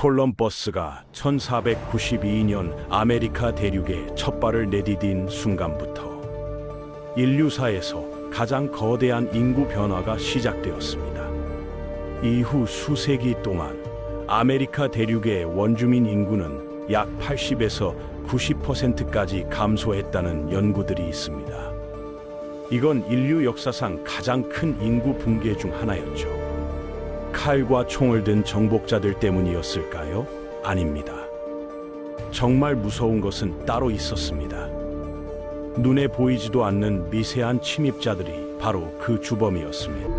콜럼버스가 1492년 아메리카 대륙에 첫 발을 내디딘 순간부터 인류사에서 가장 거대한 인구 변화가 시작되었습니다. 이후 수세기 동안 아메리카 대륙의 원주민 인구는 약 80에서 90%까지 감소했다는 연구들이 있습니다. 이건 인류 역사상 가장 큰 인구 붕괴 중 하나였죠. 칼과 총을 든 정복자들 때문이었을까요? 아닙니다. 정말 무서운 것은 따로 있었습니다. 눈에 보이지도 않는 미세한 침입자들이 바로 그 주범이었습니다.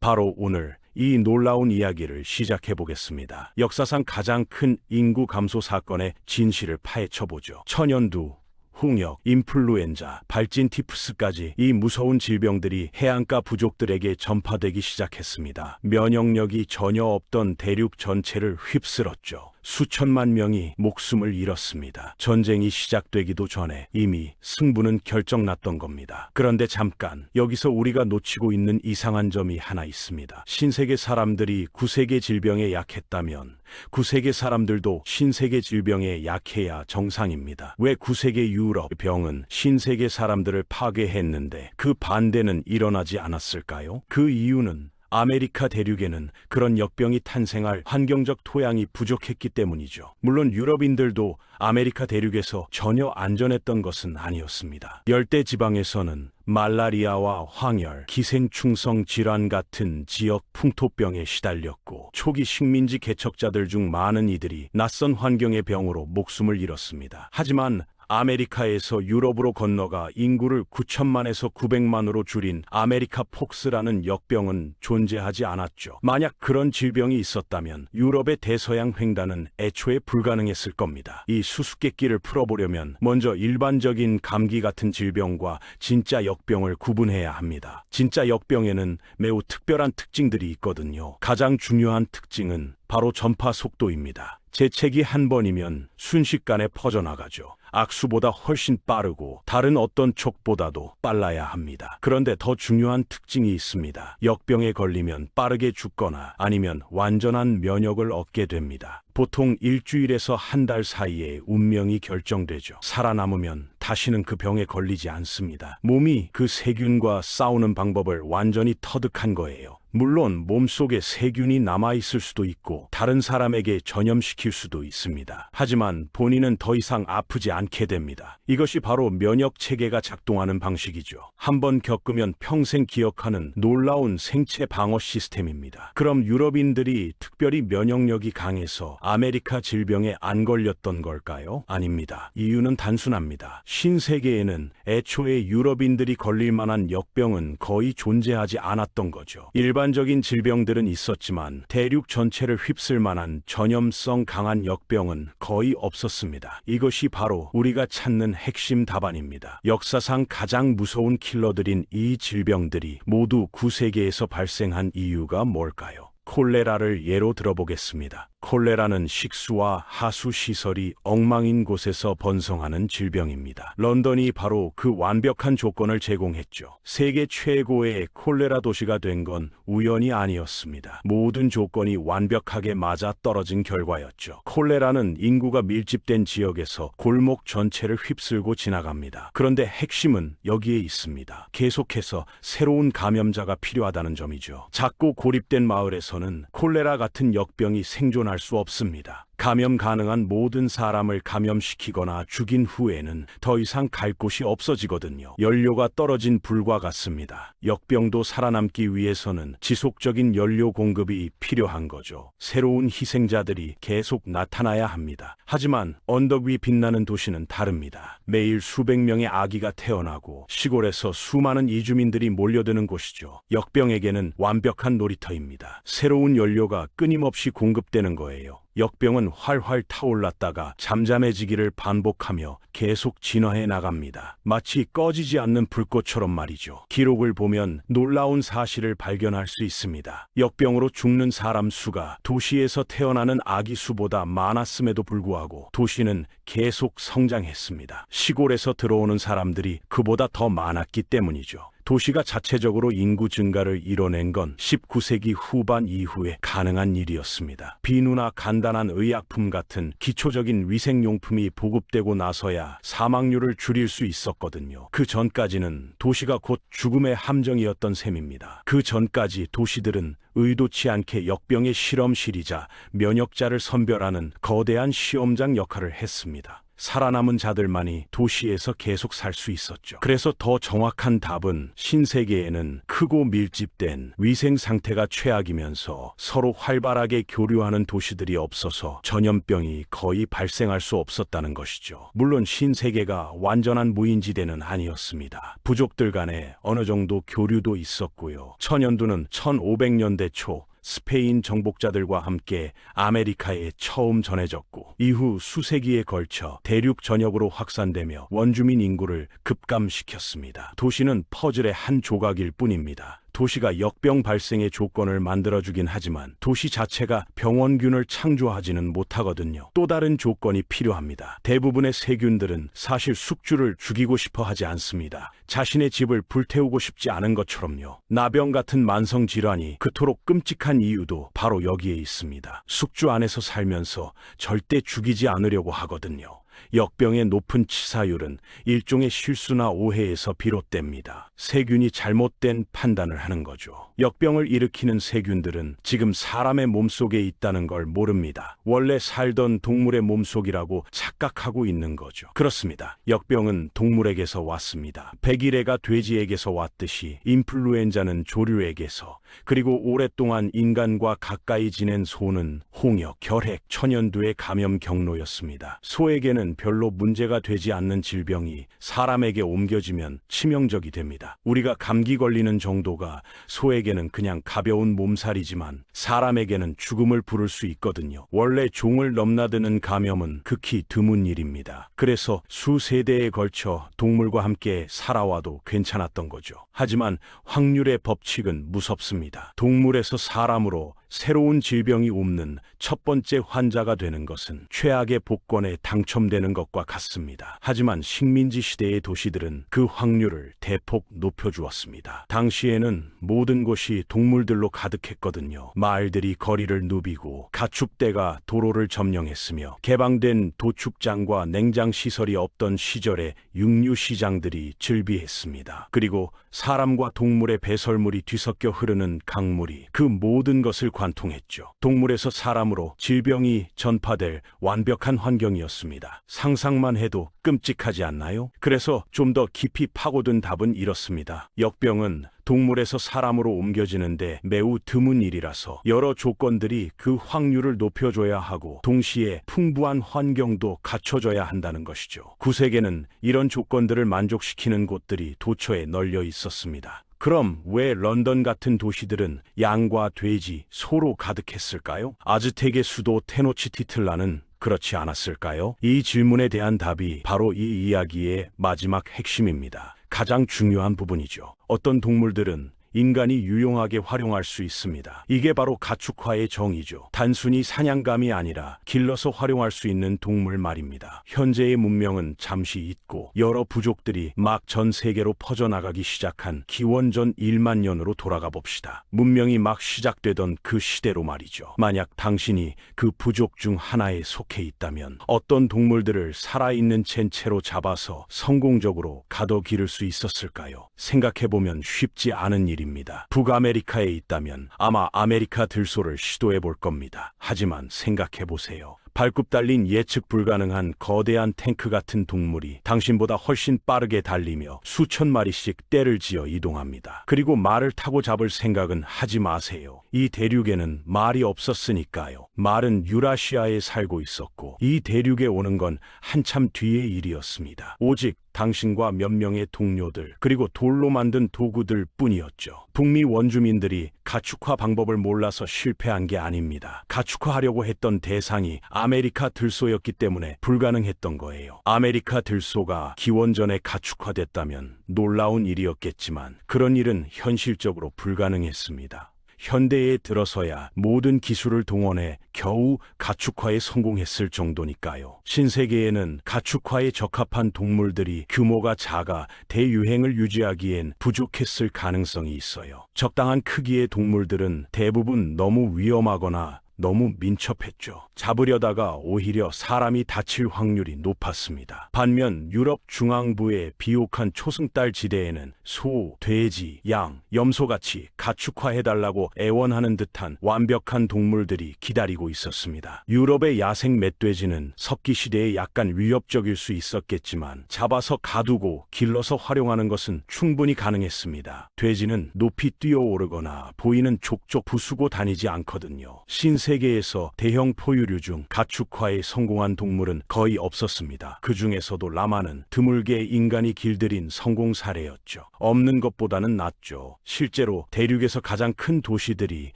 바로 오늘 이 놀라운 이야기를 시작해 보겠습니다. 역사상 가장 큰 인구 감소 사건의 진실을 파헤쳐보죠. 천연두, 홍역, 인플루엔자, 발진 티푸스까지 이 무서운 질병들이 해안가 부족들에게 전파되기 시작했습니다. 면역력이 전혀 없던 대륙 전체를 휩쓸었죠. 수천만 명이 목숨을 잃었습니다. 전쟁이 시작되기도 전에 이미 승부는 결정났던 겁니다. 그런데 잠깐, 여기서 우리가 놓치고 있는 이상한 점이 하나 있습니다. 신세계 사람들이 구세계 질병에 약했다면 구세계 사람들도 신세계 질병에 약해야 정상입니다. 왜 구세계 유럽 병은 신세계 사람들을 파괴했는데 그 반대는 일어나지 않았을까요? 그 이유는 아메리카 대륙에는 그런 역병이 탄생할 환경적 토양이 부족했기 때문이죠. 물론 유럽인들도 아메리카 대륙에서 전혀 안전했던 것은 아니었습니다. 열대 지방에서는 말라리아와 황열, 기생충성 질환 같은 지역 풍토병에 시달렸고 초기 식민지 개척자들 중 많은 이들이 낯선 환경의 병으로 목숨을 잃었습니다. 하지만 아메리카에서 유럽으로 건너가 인구를 9천만에서 900만으로 줄인 아메리카 폭스라는 역병은 존재하지 않았죠. 만약 그런 질병이 있었다면 유럽의 대서양 횡단은 애초에 불가능했을 겁니다. 이 수수께끼를 풀어보려면 먼저 일반적인 감기 같은 질병과 진짜 역병을 구분해야 합니다. 진짜 역병에는 매우 특별한 특징들이 있거든요. 가장 중요한 특징은 바로 전파 속도입니다. 재채기 한 번이면 순식간에 퍼져나가죠. 악수보다 훨씬 빠르고 다른 어떤 촉보다도 빨라야 합니다. 그런데 더 중요한 특징이 있습니다. 역병에 걸리면 빠르게 죽거나 아니면 완전한 면역을 얻게 됩니다. 보통 일주일에서 한 달 사이에 운명이 결정되죠. 살아남으면 다시는 그 병에 걸리지 않습니다. 몸이 그 세균과 싸우는 방법을 완전히 터득한 거예요. 물론 몸속에 세균이 남아있을 수도 있고 다른 사람에게 전염시킬 수도 있습니다. 하지만 본인은 더 이상 아프지 않게 됩니다. 이것이 바로 면역체계가 작동하는 방식이죠. 한번 겪으면 평생 기억하는 놀라운 생체 방어 시스템입니다. 그럼 유럽인들이 특별히 면역력이 강해서 아메리카 질병에 안 걸렸던 걸까요? 아닙니다. 이유는 단순합니다. 신세계에는 애초에 유럽인들이 걸릴 만한 역병은 거의 존재하지 않았던 거죠. 일반적인 질병들은 있었지만 대륙 전체를 휩쓸 만한 전염성 강한 역병은 거의 없었습니다. 이것이 바로 우리가 찾는 핵심 답안입니다. 역사상 가장 무서운 킬러들인 이 질병들이 모두 구세계에서 발생한 이유가 뭘까요? 콜레라를 예로 들어보겠습니다. 콜레라는 식수와 하수 시설이 엉망인 곳에서 번성하는 질병입니다. 런던이 바로 그 완벽한 조건을 제공했죠. 세계 최고의 콜레라 도시가 된 건 우연이 아니었습니다. 모든 조건이 완벽하게 맞아 떨어진 결과였죠. 콜레라는 인구가 밀집된 지역에서 골목 전체를 휩쓸고 지나갑니다. 그런데 핵심은 여기에 있습니다. 계속해서 새로운 감염자가 필요하다는 점이죠. 작고 고립된 마을에서는 콜레라 같은 역병이 생존할 수 없습니다. 감염 가능한 모든 사람을 감염시키거나 죽인 후에는 더 이상 갈 곳이 없어지거든요. 연료가 떨어진 불과 같습니다. 역병도 살아남기 위해서는 지속적인 연료 공급이 필요한 거죠. 새로운 희생자들이 계속 나타나야 합니다. 하지만 언덕 위 빛나는 도시는 다릅니다. 매일 수백 명의 아기가 태어나고 시골에서 수많은 이주민들이 몰려드는 곳이죠. 역병에게는 완벽한 놀이터입니다. 새로운 연료가 끊임없이 공급되는 거예요. 역병은 활활 타올랐다가 잠잠해지기를 반복하며 계속 진화해 나갑니다. 마치 꺼지지 않는 불꽃처럼 말이죠. 기록을 보면 놀라운 사실을 발견할 수 있습니다. 역병으로 죽는 사람 수가 도시에서 태어나는 아기 수보다 많았음에도 불구하고 도시는 계속 성장했습니다. 시골에서 들어오는 사람들이 그보다 더 많았기 때문이죠. 도시가 자체적으로 인구 증가를 이뤄낸 건 19세기 후반 이후에 가능한 일이었습니다. 비누나 간단한 의약품 같은 기초적인 위생용품이 보급되고 나서야 사망률을 줄일 수 있었거든요. 그 전까지는 도시가 곧 죽음의 함정이었던 셈입니다. 그 전까지 도시들은 의도치 않게 역병의 실험실이자 면역자를 선별하는 거대한 시험장 역할을 했습니다. 살아남은 자들만이 도시에서 계속 살 수 있었죠. 그래서 더 정확한 답은 신세계에는 크고 밀집된 위생 상태가 최악이면서 서로 활발하게 교류하는 도시들이 없어서 전염병이 거의 발생할 수 없었다는 것이죠. 물론 신세계가 완전한 무인지대는 아니었습니다. 부족들 간에 어느 정도 교류도 있었고요. 천연두는 1500년대 초 스페인 정복자들과 함께 아메리카에 처음 전해졌고 이후 수세기에 걸쳐 대륙 전역으로 확산되며 원주민 인구를 급감시켰습니다. 도시는 퍼즐의 한 조각일 뿐입니다. 도시가 역병 발생의 조건을 만들어주긴 하지만 도시 자체가 병원균을 창조하지는 못하거든요. 또 다른 조건이 필요합니다. 대부분의 세균들은 사실 숙주를 죽이고 싶어 하지 않습니다. 자신의 집을 불태우고 싶지 않은 것처럼요. 나병 같은 만성질환이 그토록 끔찍한 이유도 바로 여기에 있습니다. 숙주 안에서 살면서 절대 죽이지 않으려고 하거든요. 역병의 높은 치사율은 일종의 실수나 오해에서 비롯됩니다. 세균이 잘못된 판단을 하는 거죠. 역병을 일으키는 세균들은 지금 사람의 몸속에 있다는 걸 모릅니다. 원래 살던 동물의 몸속이라고 착각하고 있는 거죠. 그렇습니다. 역병은 동물에게서 왔습니다. 백일해가 돼지에게서 왔듯이 인플루엔자는 조류에게서, 그리고 오랫동안 인간과 가까이 지낸 소는 홍역, 결핵, 천연두의 감염 경로였습니다. 소에게는 별로 문제가 되지 않는 질병이 사람에게 옮겨지면 치명적이 됩니다. 우리가 감기 걸리는 정도가 소에게는 그냥 가벼운 몸살이지만 사람에게는 죽음을 부를 수 있거든요. 원래 종을 넘나드는 감염은 극히 드문 일입니다. 그래서 수세대에 걸쳐 동물과 함께 살아와도 괜찮았던 거죠. 하지만 확률의 법칙은 무섭습니다. 동물에서 사람으로 새로운 질병이 옮는 첫 번째 환자가 되는 것은 최악의 복권에 당첨되는 것과 같습니다. 하지만 식민지 시대의 도시들은 그 확률을 대폭 높여주었습니다. 당시에는 모든 곳이 동물들로 가득했거든요. 마을들이 거리를 누비고 가축대가 도로를 점령했으며 개방된 도축장과 냉장시설이 없던 시절에 육류시장들이 즐비했습니다. 그리고 사람과 동물의 배설물이 뒤섞여 흐르는 강물이 그 모든 것을 관통했죠. 동물에서 사람으로 질병이 전파될 완벽한 환경이었습니다. 상상만 해도 끔찍하지 않나요? 그래서 좀 더 깊이 파고든 답은 이렇습니다. 역병은 동물에서 사람으로 옮겨지는데 매우 드문 일이라서 여러 조건들이 그 확률을 높여줘야 하고 동시에 풍부한 환경도 갖춰져야 한다는 것이죠. 구세계는 이런 조건들을 만족시키는 곳들이 도처에 널려 있었습니다. 그럼 왜 런던 같은 도시들은 양과 돼지, 소로 가득했을까요? 아즈텍의 수도 테노치티틀라는 그렇지 않았을까요? 이 질문에 대한 답이 바로 이 이야기의 마지막 핵심입니다. 가장 중요한 부분이죠. 어떤 동물들은 인간이 유용하게 활용할 수 있습니다. 이게 바로 가축화의 정의죠. 단순히 사냥감이 아니라 길러서 활용할 수 있는 동물 말입니다. 현재의 문명은 잠시 잊고 여러 부족들이 막 전 세계로 퍼져나가기 시작한 기원전 1만 년으로 돌아가 봅시다. 문명이 막 시작되던 그 시대로 말이죠. 만약 당신이 그 부족 중 하나에 속해 있다면 어떤 동물들을 살아있는 채로 잡아서 성공적으로 가둬 기를 수 있었을까요? 생각해보면 쉽지 않은 일입니다. 북아메리카에 있다면 아마 아메리카 들소를 시도해 볼 겁니다. 하지만 생각해 보세요. 발굽 달린 예측 불가능한 거대한 탱크 같은 동물이 당신보다 훨씬 빠르게 달리며 수천 마리씩 떼를 지어 이동합니다. 그리고 말을 타고 잡을 생각은 하지 마세요. 이 대륙에는 말이 없었으니까요. 말은 유라시아에 살고 있었고 이 대륙에 오는 건 한참 뒤의 일이었습니다. 오직 당신과 몇 명의 동료들, 그리고 돌로 만든 도구들 뿐이었죠. 북미 원주민들이 가축화 방법을 몰라서 실패한 게 아닙니다. 가축화하려고 했던 대상이 아메리카 들소였기 때문에 불가능했던 거예요. 아메리카 들소가 기원전에 가축화됐다면 놀라운 일이었겠지만 그런 일은 현실적으로 불가능했습니다. 현대에 들어서야 모든 기술을 동원해 겨우 가축화에 성공했을 정도니까요. 신세계에는 가축화에 적합한 동물들이 규모가 작아 대유행을 유지하기엔 부족했을 가능성이 있어요. 적당한 크기의 동물들은 대부분 너무 위험하거나 너무 민첩했죠. 잡으려다가 오히려 사람이 다칠 확률이 높았습니다. 반면 유럽 중앙부의 비옥한 초승달 지대에는 소, 돼지, 양, 염소같이 가축화해달라고 애원하는 듯한 완벽한 동물들이 기다리고 있었습니다. 유럽의 야생 멧돼지는 석기 시대에 약간 위협적일 수 있었겠지만 잡아서 가두고 길러서 활용하는 것은 충분히 가능했습니다. 돼지는 높이 뛰어오르거나 보이는 족족 부수고 다니지 않거든요. 세계에서 대형 포유류 중 가축화에 성공한 동물은 거의 없었습니다. 그 중에서도 라마는 드물게 인간이 길들인 성공 사례였죠. 없는 것보다는 낫죠. 실제로 대륙에서 가장 큰 도시들이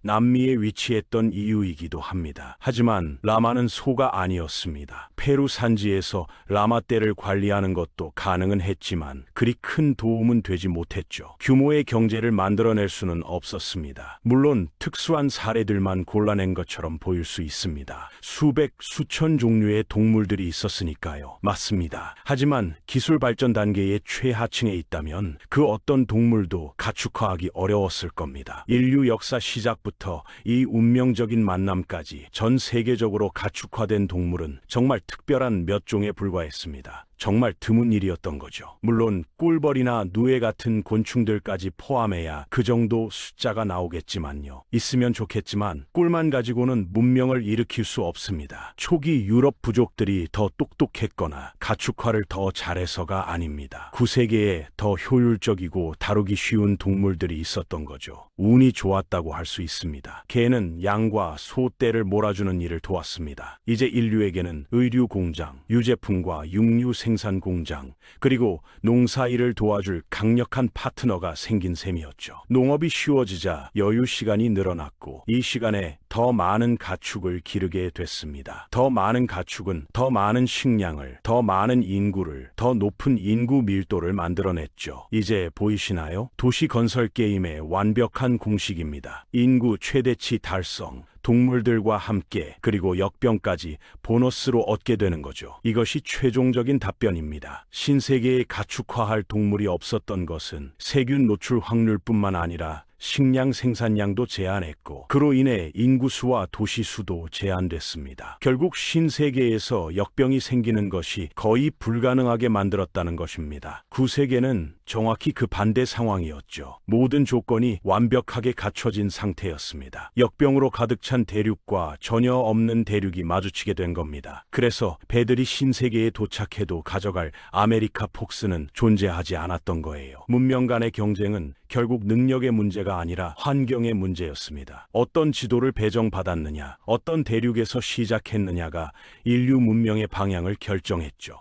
남미에 위치했던 이유이기도 합니다. 하지만 라마는 소가 아니었습니다. 페루 산지에서 라마 떼를 관리하는 것도 가능은 했지만 그리 큰 도움은 되지 못했죠. 규모의 경제를 만들어낼 수는 없었습니다. 물론 특수한 사례들만 골라낸 것처럼 보일 수 있습니다. 수백, 수천 종류의 동물들이 있었으니까요. 맞습니다. 하지만 기술 발전 단계의 최하층에 있다면 그 어떤 동물도 가축화하기 어려웠을 겁니다. 인류 역사 시작부터 이 운명적인 만남까지 전 세계적으로 가축화된 동물은 정말 특별한 몇 종에 불과했습니다. 정말 드문 일이었던 거죠. 물론 꿀벌이나 누에 같은 곤충들까지 포함해야 그 정도 숫자가 나오겠지만요. 있으면 좋겠지만 꿀만 가지고는 문명을 일으킬 수 없습니다. 초기 유럽 부족들이 더 똑똑했거나 가축화를 더 잘해서가 아닙니다. 9세기에 더 효율적이고 다루기 쉬운 동물들이 있었던 거죠. 운이 좋았다고 할 수 있습니다. 개는 양과 소 떼를 몰아주는 일을 도왔습니다. 이제 인류에게는 의류 공장, 유제품과 육류 생산 공장, 그리고 농사일을 도와줄 강력한 파트너가 생긴 셈이었죠. 농업이 쉬워지자 여유 시간이 늘어났고 이 시간에 더 많은 가축을 기르게 됐습니다. 더 많은 가축은 더 많은 식량을, 더 많은 인구를, 더 높은 인구 밀도를 만들어냈죠. 이제 보이시나요? 도시 건설 게임의 완벽한 공식입니다. 인구 최대치 달성, 동물들과 함께 그리고 역병까지 보너스로 얻게 되는 거죠. 이것이 최종적인 답변입니다. 신세계에 가축화할 동물이 없었던 것은 세균 노출 확률뿐만 아니라 식량 생산량도 제한했고 그로 인해 인구수와 도시수도 제한됐습니다. 결국 신세계에서 역병이 생기는 것이 거의 불가능하게 만들었다는 것입니다. 구세계는 정확히 그 반대 상황이었죠. 모든 조건이 완벽하게 갖춰진 상태였습니다. 역병으로 가득 찬 대륙과 전혀 없는 대륙이 마주치게 된 겁니다. 그래서 배들이 신세계에 도착해도 가져갈 아메리카 폭스는 존재하지 않았던 거예요. 문명 간의 경쟁은 결국 능력의 문제가 아니라 환경의 문제였습니다. 어떤 지도를 배정받았느냐, 어떤 대륙에서 시작했느냐가 인류 문명의 방향을 결정했죠.